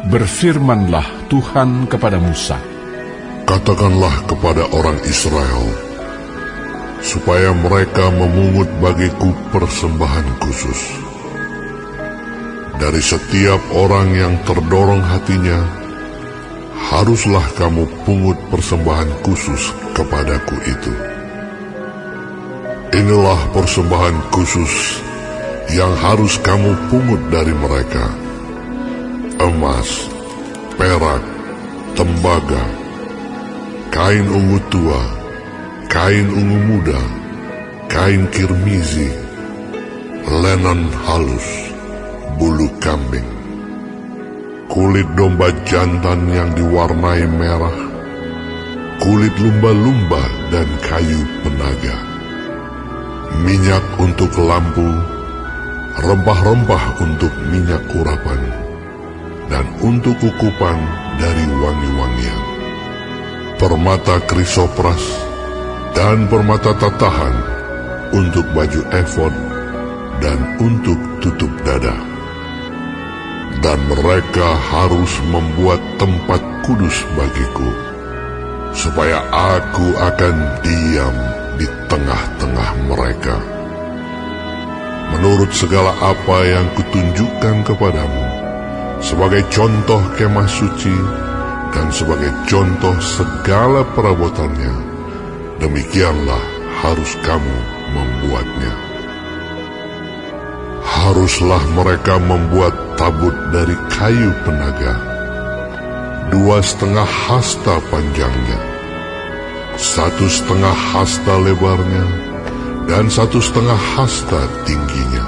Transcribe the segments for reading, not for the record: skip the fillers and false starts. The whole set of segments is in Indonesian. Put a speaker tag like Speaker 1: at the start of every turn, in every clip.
Speaker 1: Berfirmanlah Tuhan kepada Musa,
Speaker 2: Katakanlah kepada orang Israel, supaya mereka memungut bagiku persembahan khusus. Dari setiap orang yang terdorong hatinya, haruslah kamu pungut persembahan khusus kepadaku itu. Inilah persembahan khusus yang harus kamu pungut dari mereka: emas, perak, tembaga, kain ungu tua, kain ungu muda, kain kirmizi, lenan halus, bulu kambing, kulit domba jantan yang diwarnai merah, kulit lumba-lumba dan kayu penaga, minyak untuk lampu, rempah-rempah untuk minyak urapan, dan untuk kukupan dari wangi-wangian, permata krisopras, dan permata tatahan untuk baju efod dan untuk tutup dada. Dan mereka harus membuat tempat kudus bagiku, supaya aku akan diam di tengah-tengah mereka. Menurut segala apa yang kutunjukkan kepadamu, sebagai contoh kemah suci dan sebagai contoh segala perabotannya, demikianlah harus kamu membuatnya. Haruslah mereka membuat tabut dari kayu penaga, 2,5 hasta panjangnya, 1,5 hasta lebarnya, dan 1,5 hasta tingginya.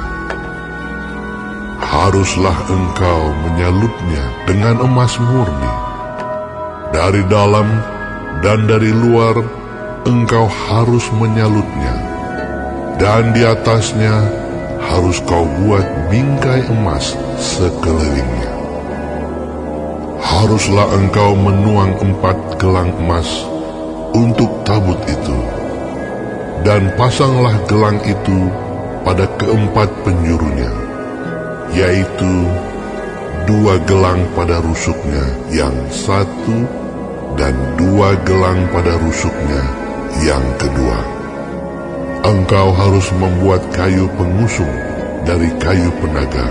Speaker 2: Haruslah engkau menyalutnya dengan emas murni. Dari dalam dan dari luar engkau harus menyalutnya, dan di atasnya harus kau buat bingkai emas sekelilingnya. Haruslah engkau menuang 4 gelang emas untuk tabut itu, dan pasanglah gelang itu pada keempat penjurunya, yaitu 2 gelang pada rusuknya yang satu dan 2 gelang pada rusuknya yang kedua. Engkau harus membuat kayu pengusung dari kayu penaga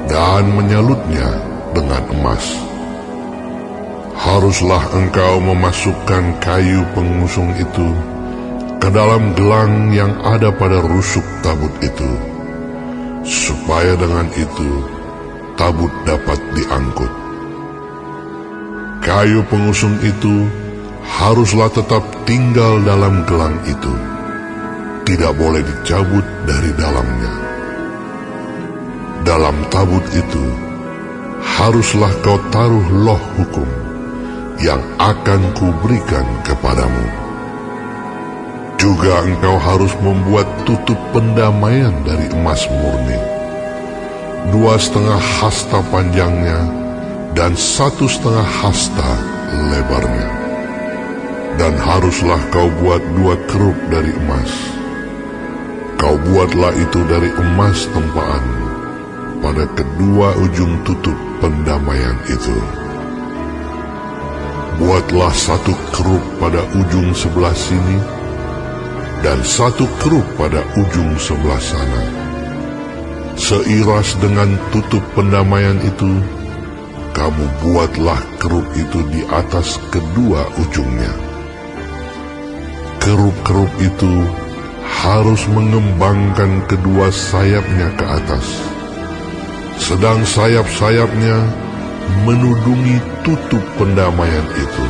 Speaker 2: dan menyalutnya dengan emas. Haruslah engkau memasukkan kayu pengusung itu ke dalam gelang yang ada pada rusuk tabut itu, supaya dengan itu tabut dapat diangkut. Kayu pengusung itu haruslah tetap tinggal dalam gelang itu, tidak boleh dicabut dari dalamnya. Dalam tabut itu haruslah kau taruh loh hukum yang akan kuberikan kepadamu. Juga engkau harus membuat tutup pendamaian dari emas murni, 2,5 hasta panjangnya dan 1,5 hasta lebarnya. Dan haruslah kau buat 2 kerup dari emas. Kau buatlah itu dari emas tempaan pada kedua ujung tutup pendamaian itu. Buatlah 1 kerup pada ujung sebelah sini, dan 1 kerup pada ujung sebelah sana. Seiras dengan tutup pendamaian itu, kamu buatlah kerup itu di atas kedua ujungnya. Kerup-kerup itu harus mengembangkan kedua sayapnya ke atas, sedang sayap-sayapnya menudungi tutup pendamaian itu,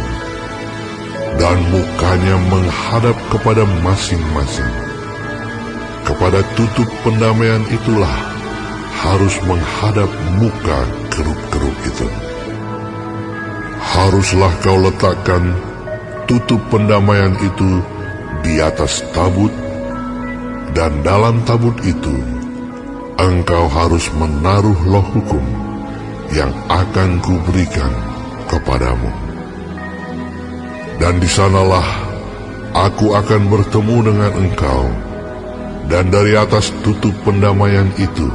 Speaker 2: dan mukanya menghadap kepada masing-masing. Kepada tutup pendamaian itulah harus menghadap muka kerup-kerup itu. Haruslah kau letakkan tutup pendamaian itu di atas tabut, dan dalam tabut itu engkau harus menaruh loh hukum yang akan kuberikan kepadamu. Dan di sanalah aku akan bertemu dengan engkau, dan dari atas tutup pendamaian itu,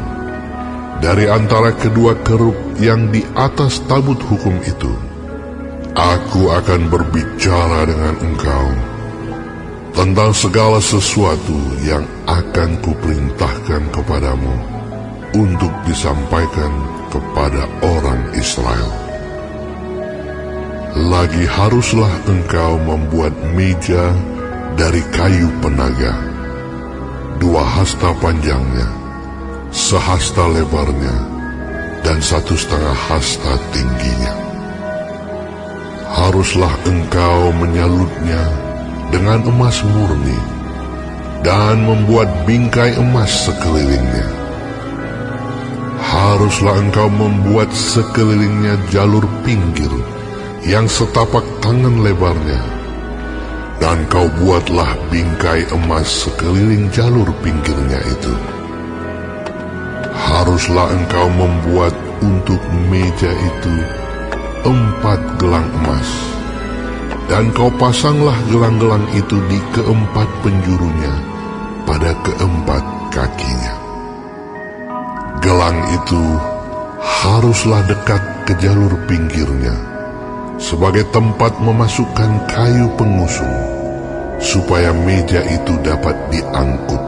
Speaker 2: dari antara kedua kerub yang di atas tabut hukum itu. Aku akan berbicara dengan engkau tentang segala sesuatu yang akan kuperintahkan kepadamu untuk disampaikan kepada orang Israel. Lagi haruslah engkau membuat meja dari kayu penaga, 2 hasta panjangnya, 1 hasta lebarnya, dan 1,5 hasta tingginya. Haruslah engkau menyalutnya dengan emas murni dan membuat bingkai emas sekelilingnya. Haruslah engkau membuat sekelilingnya jalur pinggir yang setapak tangan lebarnya, dan kau buatlah bingkai emas sekeliling jalur pinggirnya itu. Haruslah engkau membuat untuk meja itu 4 gelang emas, dan kau pasanglah gelang-gelang itu di keempat penjurunya pada keempat kakinya. Gelang itu haruslah dekat ke jalur pinggirnya sebagai tempat memasukkan kayu pengusung, supaya meja itu dapat diangkut.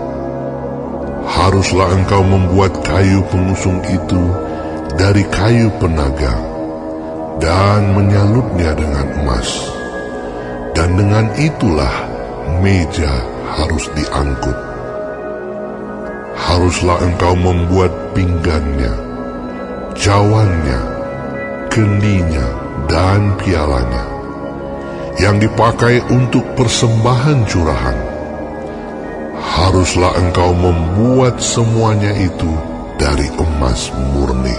Speaker 2: Haruslah engkau membuat kayu pengusung itu dari kayu penaga dan menyalutnya dengan emas, dan dengan itulah meja harus diangkut. Haruslah engkau membuat pinggannya, cawannya, kendinya, dan pialanya yang dipakai untuk persembahan curahan. Haruslah engkau membuat semuanya itu dari emas murni.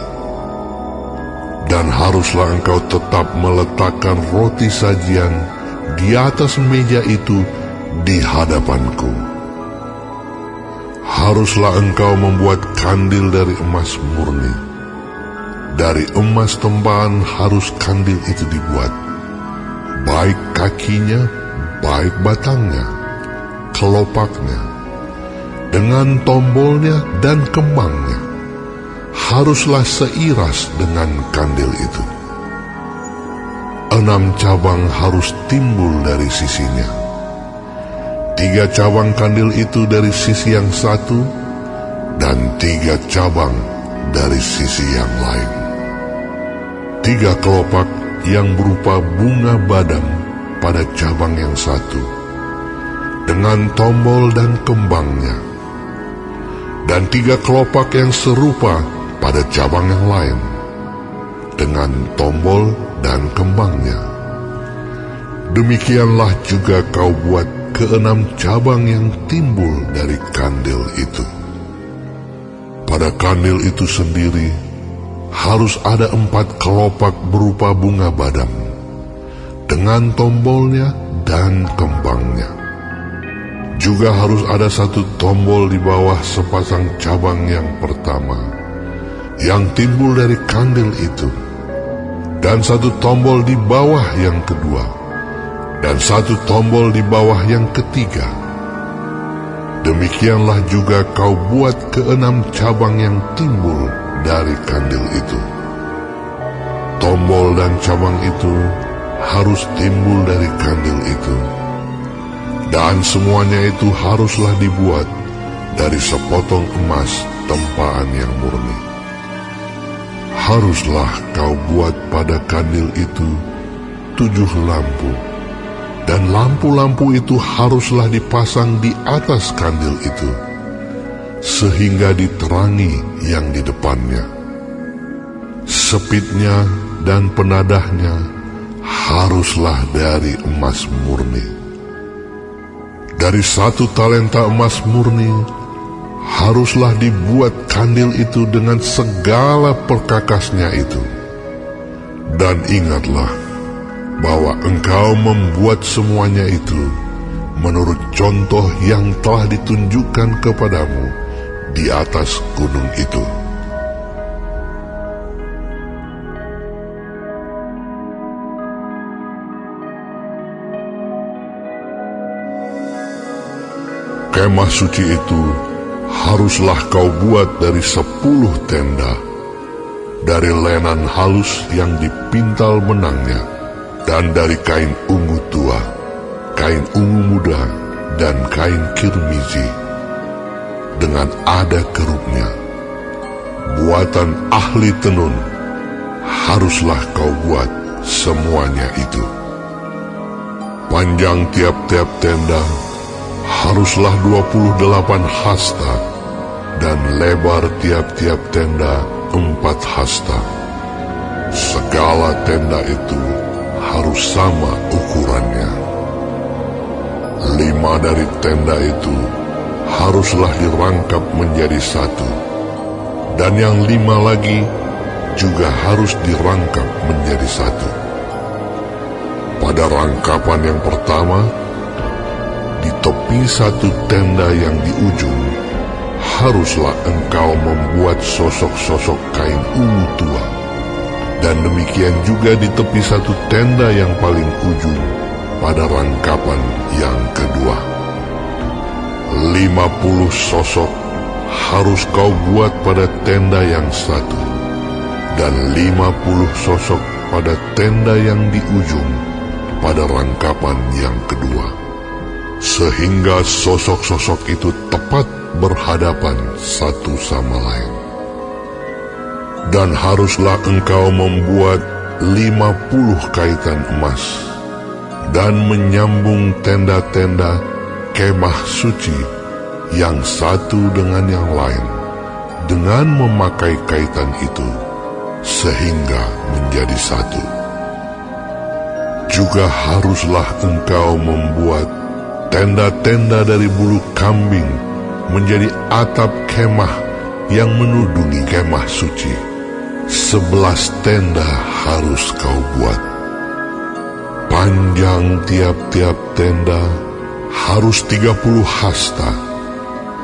Speaker 2: Dan haruslah engkau tetap meletakkan roti sajian di atas meja itu di hadapanku. Haruslah engkau membuat kandil dari emas murni. Dari emas tempahan harus kandil itu dibuat, baik kakinya, baik batangnya, kelopaknya, dengan tombolnya dan kembangnya. Haruslah seiras dengan kandil itu. 6 cabang harus timbul dari sisinya. 3 cabang kandil itu dari sisi yang satu, dan 3 cabang dari sisi yang lain. 3 kelopak yang berupa bunga badam pada cabang yang satu, dengan tombol dan kembangnya, dan 3 kelopak yang serupa pada cabang yang lain, dengan tombol dan kembangnya. Demikianlah juga kau buat ke-6 cabang yang timbul dari kandil itu. Pada kandil itu sendiri harus ada 4 kelopak berupa bunga badam, dengan tombolnya dan kembangnya. Juga harus ada 1 tombol di bawah sepasang cabang yang pertama, yang timbul dari kandil itu, dan 1 tombol di bawah yang kedua, dan 1 tombol di bawah yang ketiga. Demikianlah juga kau buat ke-6 cabang yang timbul dari kandil itu. Tombol dan cabang itu harus timbul dari kandil itu, dan semuanya itu haruslah dibuat dari sepotong emas tempaan yang murni. Haruslah kau buat pada kandil itu 7 lampu, dan lampu-lampu itu haruslah dipasang di atas kandil itu, sehingga diterangi yang di depannya. Sepitnya dan penadahnya haruslah dari emas murni. Dari 1 talenta emas murni haruslah dibuat kandil itu dengan segala perkakasnya itu. Dan ingatlah bahwa engkau membuat semuanya itu menurut contoh yang telah ditunjukkan kepadamu di atas gunung itu. Kemah suci itu haruslah kau buat dari 10 tenda, dari lenan halus yang dipintal benangnya, dan dari kain ungu tua, kain ungu muda, dan kain kirmizi, dengan ada kerupnya. Buatan ahli tenun, haruslah kau buat semuanya itu. Panjang tiap-tiap tenda haruslah 28 hasta, dan lebar tiap-tiap tenda 4 hasta. Segala tenda itu harus sama ukurannya. 5 dari tenda itu haruslah dirangkap menjadi satu, dan yang 5 lagi juga harus dirangkap menjadi satu. Pada rangkapan yang pertama, di tepi satu tenda yang di ujung, haruslah engkau membuat sosok-sosok kain ungu tua, dan demikian juga di tepi satu tenda yang paling ujung pada rangkapan yang kedua. 50 sosok harus kau buat pada tenda yang satu, dan 50 sosok pada tenda yang di ujung pada rangkapan yang kedua, sehingga sosok-sosok itu tepat berhadapan satu sama lain. Dan haruslah engkau membuat 50 kaitan emas, dan menyambung tenda-tenda kemah suci yang satu dengan yang lain, dengan memakai kaitan itu, sehingga menjadi satu. Juga haruslah engkau membuat tenda-tenda dari bulu kambing menjadi atap kemah yang menudungi kemah suci. 11 tenda harus kau buat. Panjang tiap-tiap tenda harus 30 hasta,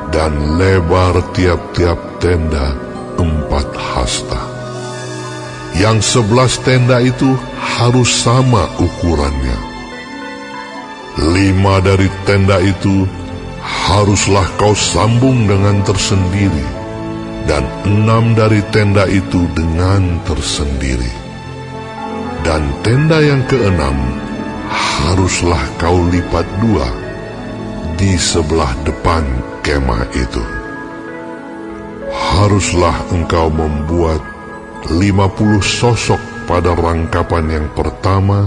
Speaker 2: dan lebar tiap-tiap tenda 4 hasta. Yang 11 tenda itu harus sama ukurannya. 5 dari tenda itu haruslah kau sambung dengan tersendiri, dan 6 dari tenda itu dengan tersendiri. Dan tenda yang keenam haruslah kau lipat 2 di sebelah depan kemah itu. Haruslah engkau membuat 50 sosok pada rangkapan yang pertama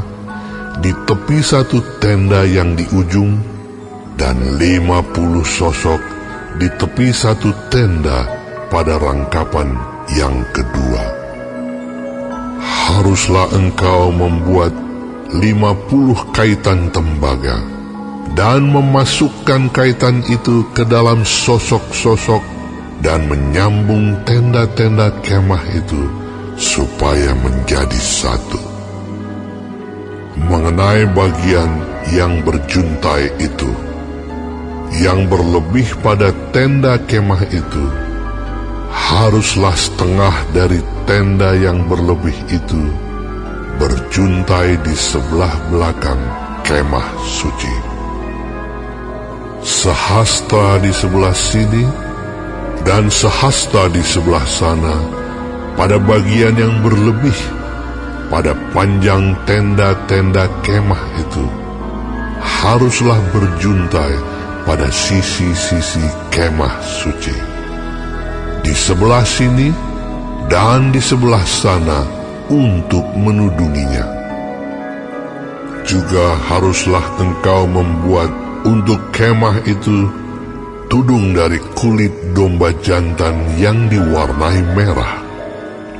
Speaker 2: di tepi satu tenda yang di ujung, dan 50 sosok di tepi satu tenda pada rangkapan yang kedua. Haruslah engkau membuat 50 kaitan tembaga, dan memasukkan kaitan itu ke dalam sosok-sosok, dan menyambung tenda-tenda kemah itu supaya menjadi satu. Mengenai bagian yang berjuntai itu, yang berlebih pada tenda kemah itu, haruslah setengah dari tenda yang berlebih itu berjuntai di sebelah belakang kemah suci. Sehasta di sebelah sini, dan sehasta di sebelah sana, pada bagian yang berlebih, pada panjang tenda-tenda kemah itu, haruslah berjuntai pada sisi-sisi kemah suci. Di sebelah sini dan di sebelah sana untuk menudunginya. Juga haruslah engkau membuat untuk kemah itu tudung dari kulit domba jantan yang diwarnai merah,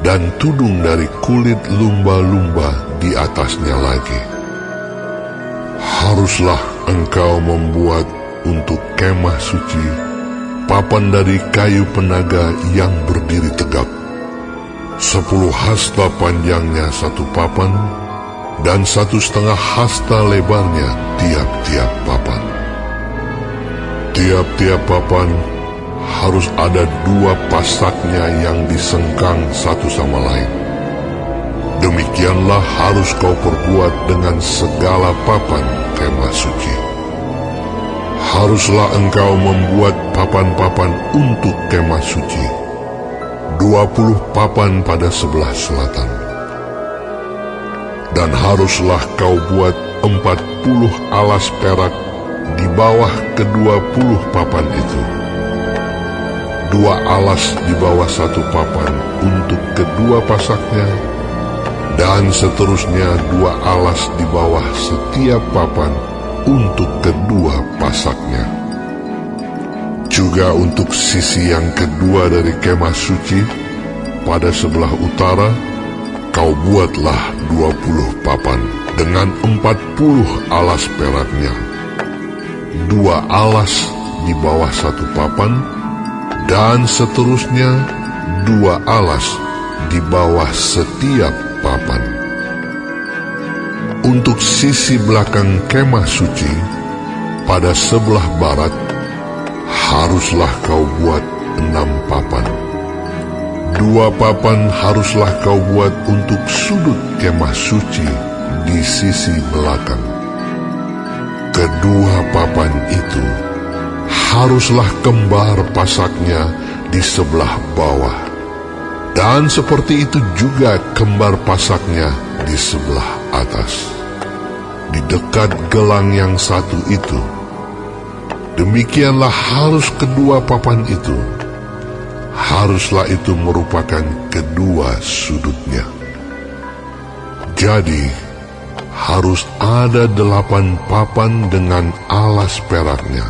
Speaker 2: dan tudung dari kulit lumba-lumba di atasnya lagi. Haruslah engkau membuat untuk kemah suci papan dari kayu penaga yang berdiri tegap. 10 hasta panjangnya satu papan, dan 1,5 hasta lebarnya tiap-tiap papan. Tiap-tiap papan harus ada 2 pasaknya yang disengkang satu sama lain. Demikianlah harus kau perbuat dengan segala papan kemah suci. Haruslah engkau membuat papan-papan untuk kemah suci. 20 papan pada sebelah selatan. Dan haruslah kau buat 40 alas perak di bawah ke-20 papan itu. 2 alas di bawah 1 papan untuk kedua pasaknya, dan seterusnya 2 alas di bawah setiap papan untuk kedua pasaknya. Juga untuk sisi yang kedua dari kemah suci, pada sebelah utara, kau buatlah 20 papan dengan 40 alas peraknya. 2 alas di bawah 1 papan, dan seterusnya 2 alas di bawah setiap papan. Untuk sisi belakang kemah suci, pada sebelah barat, haruslah kau buat 6 papan. 2 papan haruslah kau buat untuk sudut kemah suci di sisi belakang. Kedua papan itu haruslah kembar pasaknya di sebelah bawah, dan seperti itu juga kembar pasaknya di sebelah atas, di dekat gelang yang satu itu. Demikianlah harus kedua papan itu. Haruslah itu merupakan kedua sudutnya. Jadi, harus ada 8 papan dengan alas peraknya.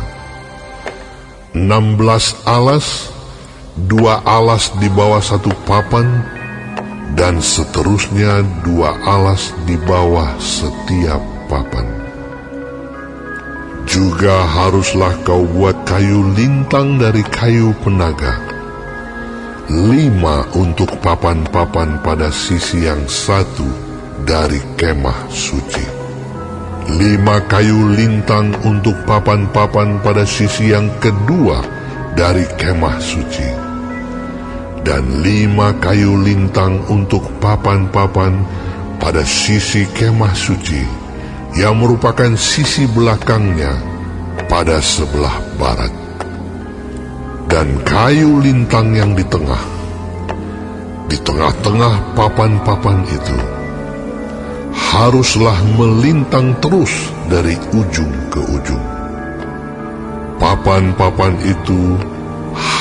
Speaker 2: 16 alas, 2 alas di bawah 1 papan, dan seterusnya 2 alas di bawah setiap papan. Juga haruslah kau buat kayu lintang dari kayu penaga, 5 untuk papan-papan pada sisi yang satu dari kemah suci. 5 kayu lintang untuk papan-papan pada sisi yang kedua dari kemah suci. Dan 5 kayu lintang untuk papan-papan pada sisi kemah suci, yang merupakan sisi belakangnya pada sebelah barat. Dan kayu lintang yang di tengah-tengah papan-papan itu, haruslah melintang terus dari ujung ke ujung. Papan-papan itu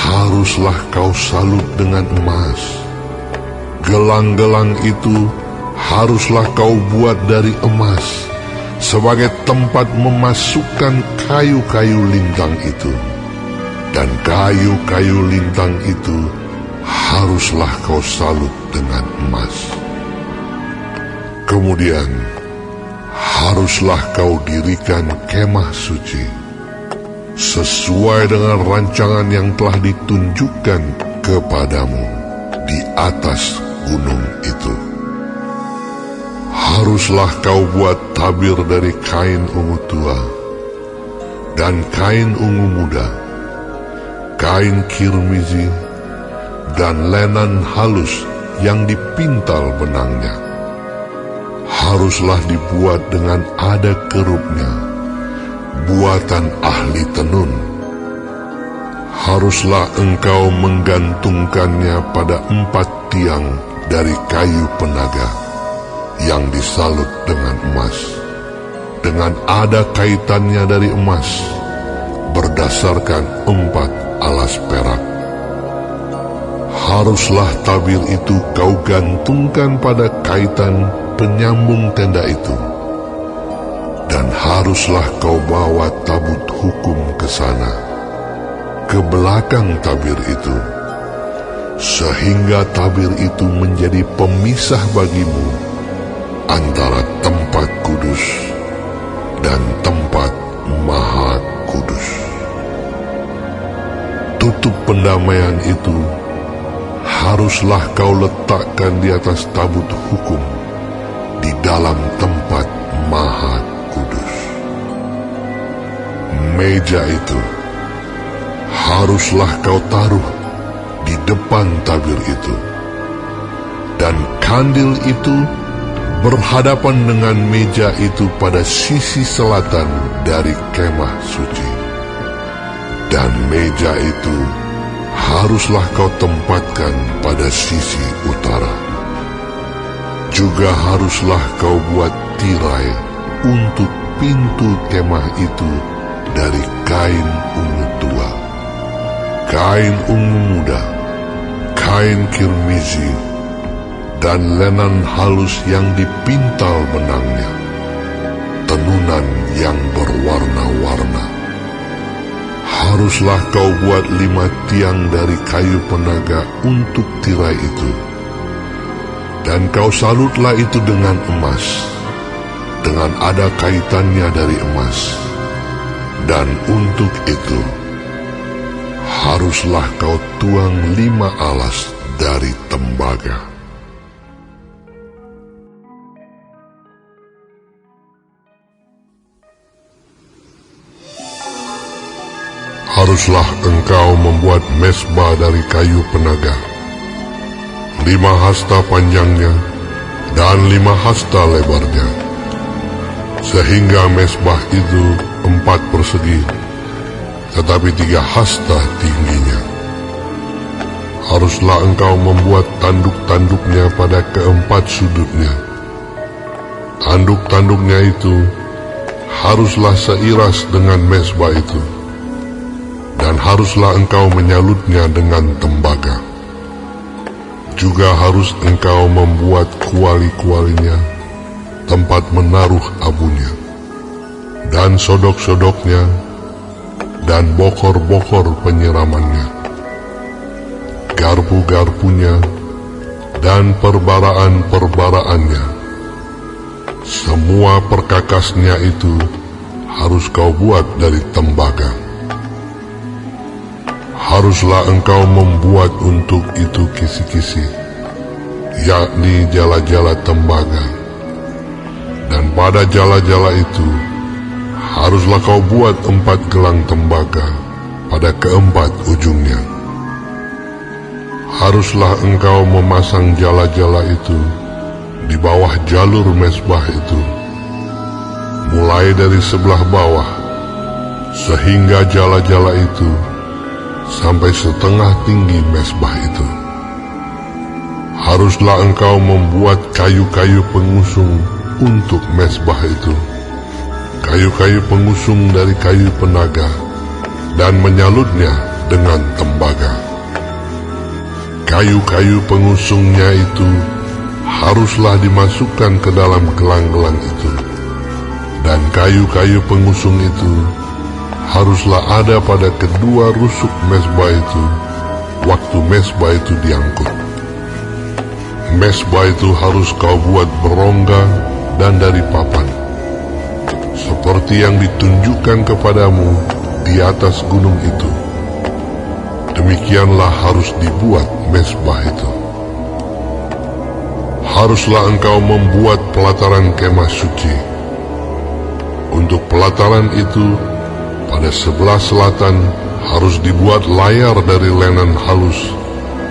Speaker 2: haruslah kau salut dengan emas. Gelang-gelang itu haruslah kau buat dari emas, sebagai tempat memasukkan kayu-kayu lintang itu. Dan kayu-kayu lintang itu haruslah kau salut dengan emas. Kemudian haruslah kau dirikan kemah suci sesuai dengan rancangan yang telah ditunjukkan kepadamu di atas gunung itu. Haruslah kau buat tabir dari kain ungu tua, dan kain ungu muda, kain kirmizi, dan lenan halus yang dipintal benangnya. Haruslah dibuat dengan ada kerupnya, buatan ahli tenun. Haruslah engkau menggantungkannya pada 4 tiang dari kayu penaga yang disalut dengan emas, dengan ada kaitannya dari emas, berdasarkan 4 alas perak. Haruslah tabir itu kau gantungkan pada kaitan penyambung tenda itu, dan haruslah kau bawa tabut hukum ke sana, ke belakang tabir itu, sehingga tabir itu menjadi pemisah bagimu antara tempat kudus dan tempat maha kudus. Tutup pendamaian itu haruslah kau letakkan di atas tabut hukum di dalam tempat maha kudus. Meja itu haruslah kau taruh di depan tabir itu, dan kandil itu berhadapan dengan meja itu pada sisi selatan dari kemah suci. Dan meja itu haruslah kau tempatkan pada sisi utara. Juga haruslah kau buat tirai untuk pintu kemah itu dari kain ungu tua, kain ungu muda, kain kirmizi, dan lenan halus yang dipintal benangnya, tenunan yang berwarna-warna. Haruslah kau buat 5 tiang dari kayu penaga untuk tirai itu, dan kau salutlah itu dengan emas, dengan ada kaitannya dari emas. Dan untuk itu haruslah kau tuang 5 alas dari tembaga. Haruslah engkau membuat mezbah dari kayu penaga, 5 hasta panjangnya dan 5 hasta lebarnya, sehingga mezbah itu 4 persegi, tetapi 3 hasta tingginya. Haruslah engkau membuat tanduk-tanduknya pada keempat sudutnya. Tanduk-tanduknya itu haruslah seiras dengan mezbah itu, dan haruslah engkau menyalutnya dengan tembaga. Juga harus engkau membuat kuali-kualinya, tempat menaruh abunya, dan sodok-sodoknya, dan bokor-bokor penyiramannya, garpu-garpunya, dan perbaraan-perbaraannya. Semua perkakasnya itu harus kau buat dari tembaga. Haruslah engkau membuat untuk itu kisi-kisi, yakni jala-jala tembaga. Dan pada jala-jala itu haruslah kau buat 4 gelang tembaga pada keempat ujungnya. Haruslah engkau memasang jala-jala itu di bawah jalur mezbah itu, mulai dari sebelah bawah, sehingga jala-jala itu sampai setengah tinggi mezbah itu. Haruslah engkau membuat kayu-kayu pengusung untuk mezbah itu, kayu-kayu pengusung dari kayu penaga, dan menyalutnya dengan tembaga. Kayu-kayu pengusungnya itu haruslah dimasukkan ke dalam gelang-gelang itu, dan kayu-kayu pengusung itu haruslah ada pada kedua rusuk mezbah itu waktu mezbah itu diangkut. Mezbah itu harus kau buat berongga dan dari papan, seperti yang ditunjukkan kepadamu di atas gunung itu. Demikianlah harus dibuat mezbah itu. Haruslah engkau membuat pelataran kemah suci. Untuk pelataran itu, pada sebelah selatan harus dibuat layar dari lenan halus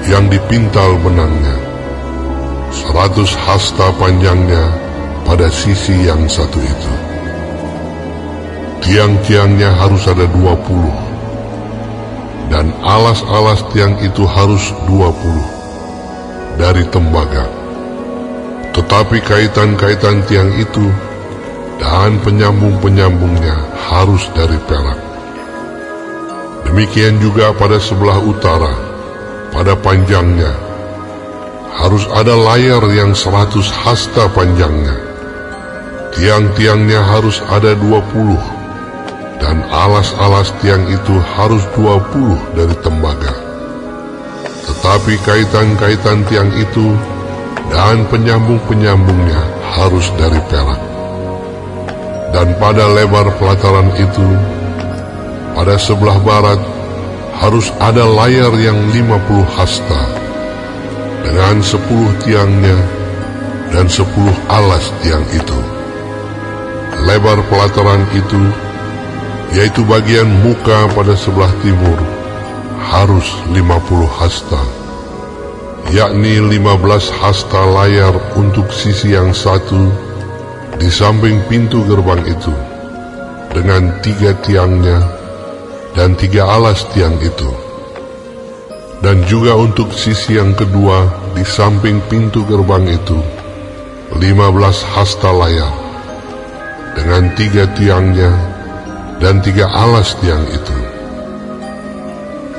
Speaker 2: yang dipintal benangnya, 100 hasta panjangnya pada sisi yang satu itu. Tiang-tiangnya harus ada 20, dan alas-alas tiang itu harus 20 dari tembaga. Tetapi kaitan-kaitan tiang itu dan penyambung-penyambungnya harus dari perak. Demikian juga pada sebelah utara, pada panjangnya, harus ada layar yang 100 hasta panjangnya. Tiang-tiangnya harus ada 20, dan alas-alas tiang itu harus 20 dari tembaga. Tetapi kaitan-kaitan tiang itu dan penyambung-penyambungnya harus dari perak. Dan pada lebar pelataran itu, pada sebelah barat, harus ada layar yang 50 hasta, dengan 10 tiangnya dan 10 alas tiang itu. Lebar pelataran itu, yaitu bagian muka pada sebelah timur, harus 50 hasta, yakni 15 hasta layar untuk sisi yang satu di samping pintu gerbang itu, dengan 3 tiangnya dan 3 alas tiang itu. Dan juga untuk sisi yang kedua di samping pintu gerbang itu 15 hasta layar dengan 3 tiangnya dan 3 alas tiang itu.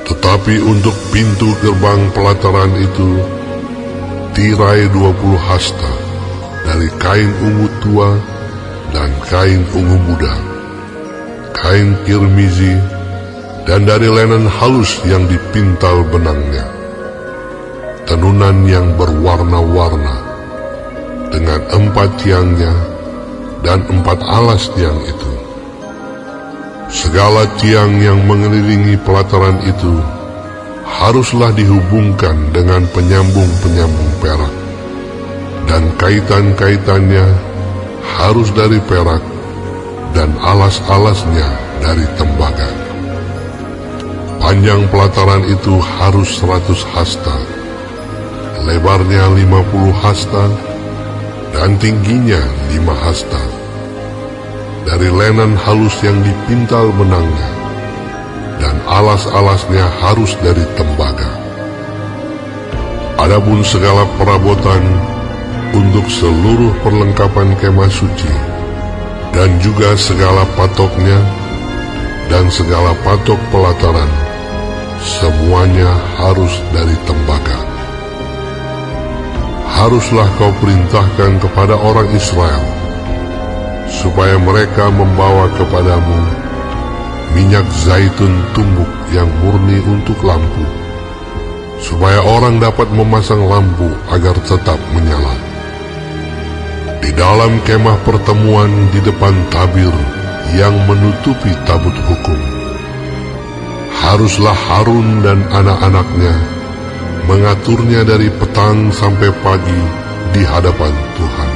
Speaker 2: Tetapi untuk pintu gerbang pelataran itu tirai 20 hasta dari kain ungu tua dan kain ungu muda, kain kirmizi, dan dari linen halus yang dipintal benangnya, tenunan yang berwarna-warna, dengan 4 tiangnya dan 4 alas tiang itu. Segala tiang yang mengelilingi pelataran itu haruslah dihubungkan dengan penyambung-penyambung perak, dan kaitan-kaitannya harus dari perak, dan alas-alasnya dari tembaga. Panjang pelataran itu harus 100 hasta, lebarnya 50 hasta, dan tingginya 5 hasta, dari linen halus yang dipintal benangnya, dan alas-alasnya harus dari tembaga. Adapun segala perabotan untuk seluruh perlengkapan kemah suci, dan juga segala patoknya, dan segala patok pelataran, semuanya harus dari tembaga. Haruslah kau perintahkan kepada orang Israel, supaya mereka membawa kepadamu minyak zaitun tumbuk yang murni untuk lampu, supaya orang dapat memasang lampu agar tetap menyala. Di dalam kemah pertemuan di depan tabir yang menutupi tabut hukum, haruslah Harun dan anak-anaknya mengaturnya dari petang sampai pagi di hadapan Tuhan.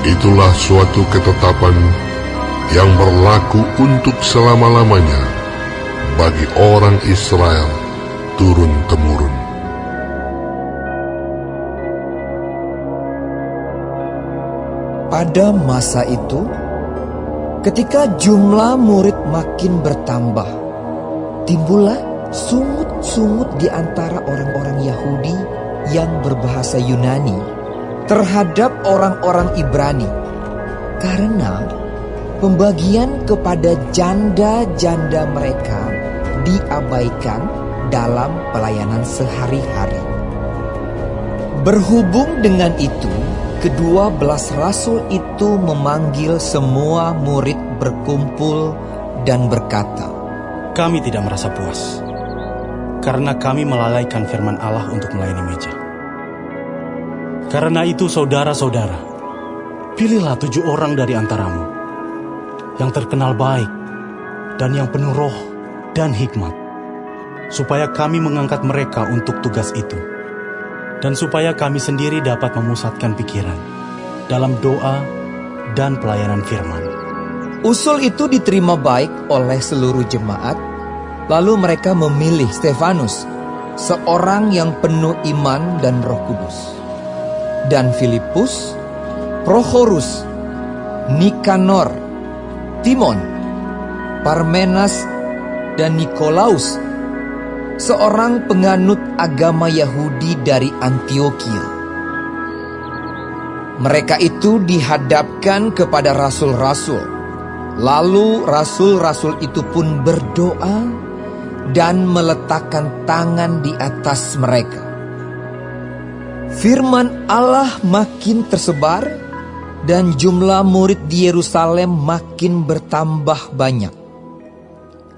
Speaker 2: Itulah suatu ketetapan yang berlaku untuk selama-lamanya bagi orang Israel turun-temurun.
Speaker 3: Pada masa itu, ketika jumlah murid makin bertambah, timbullah sungut-sungut di antara orang-orang Yahudi yang berbahasa Yunani terhadap orang-orang Ibrani, karena pembagian kepada janda-janda mereka diabaikan dalam pelayanan sehari-hari. Berhubung dengan itu, kedua belas rasul itu memanggil semua murid berkumpul dan berkata,
Speaker 4: "Kami tidak merasa puas, karena kami melalaikan firman Allah untuk melayani meja. Karena itu saudara-saudara, pilihlah 7 orang dari antaramu, yang terkenal baik, dan yang penuh roh dan hikmat, supaya kami mengangkat mereka untuk tugas itu, dan supaya kami sendiri dapat memusatkan pikiran dalam doa dan pelayanan firman."
Speaker 3: Usul itu diterima baik oleh seluruh jemaat. Lalu mereka memilih Stefanus, seorang yang penuh iman dan Roh Kudus, dan Filipus, Prochorus, Nikanor, Timon, Parmenas, dan Nikolaus, seorang penganut agama Yahudi dari Antioquia. Mereka itu dihadapkan kepada rasul-rasul. Lalu rasul-rasul itu pun berdoa dan meletakkan tangan di atas mereka. Firman Allah makin tersebar, dan jumlah murid di Yerusalem makin bertambah banyak.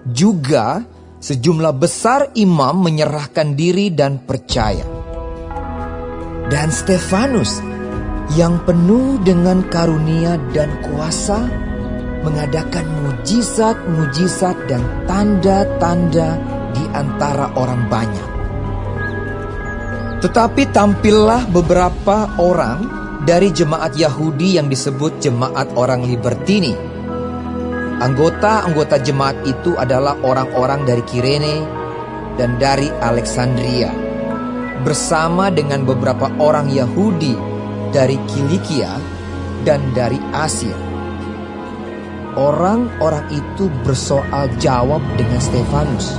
Speaker 3: Juga sejumlah besar imam menyerahkan diri dan percaya. Dan Stefanus yang penuh dengan karunia dan kuasa mengadakan mujizat-mujizat dan tanda-tanda di antara orang banyak. Tetapi tampillah beberapa orang dari jemaat Yahudi yang disebut jemaat orang Libertini. Anggota-anggota jemaat itu adalah orang-orang dari Kirene dan dari Alexandria, bersama dengan beberapa orang Yahudi dari Kilikia dan dari Asia. Orang-orang itu bersoal jawab dengan Stefanus.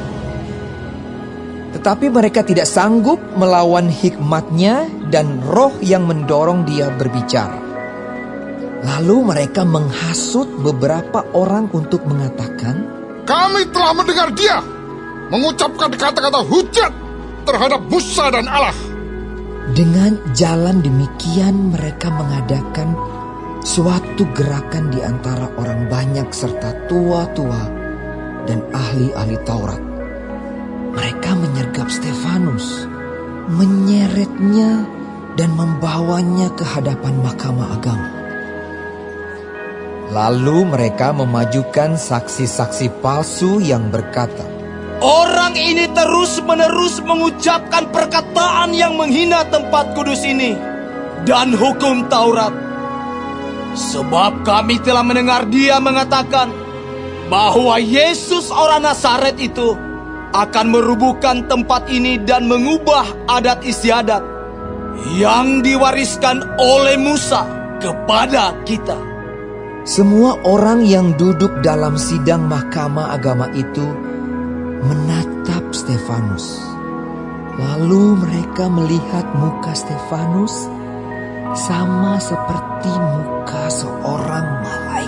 Speaker 3: Tetapi mereka tidak sanggup melawan hikmatnya dan roh yang mendorong dia berbicara. Lalu mereka menghasut beberapa orang untuk mengatakan,
Speaker 2: Kami telah mendengar dia mengucapkan kata-kata hujat terhadap Musa dan Allah.
Speaker 3: dengan jalan demikian mereka mengadakan suatu gerakan di antara orang banyak serta tua-tua dan ahli-ahli Taurat. Mereka menyergap Stefanus, menyeretnya dan membawanya ke hadapan mahkamah agama. Lalu mereka memajukan saksi-saksi palsu yang berkata,
Speaker 5: Orang ini terus-menerus mengucapkan perkataan yang menghina tempat kudus ini dan hukum Taurat. Sebab kami telah mendengar dia mengatakan bahwa Yesus orang Nazaret itu akan merubuhkan tempat ini dan mengubah adat istiadat yang diwariskan oleh Musa kepada kita.
Speaker 3: semua orang yang duduk dalam sidang mahkamah agama itu menatap Stefanus. Lalu mereka melihat muka Stefanus sama seperti muka seorang malaikat.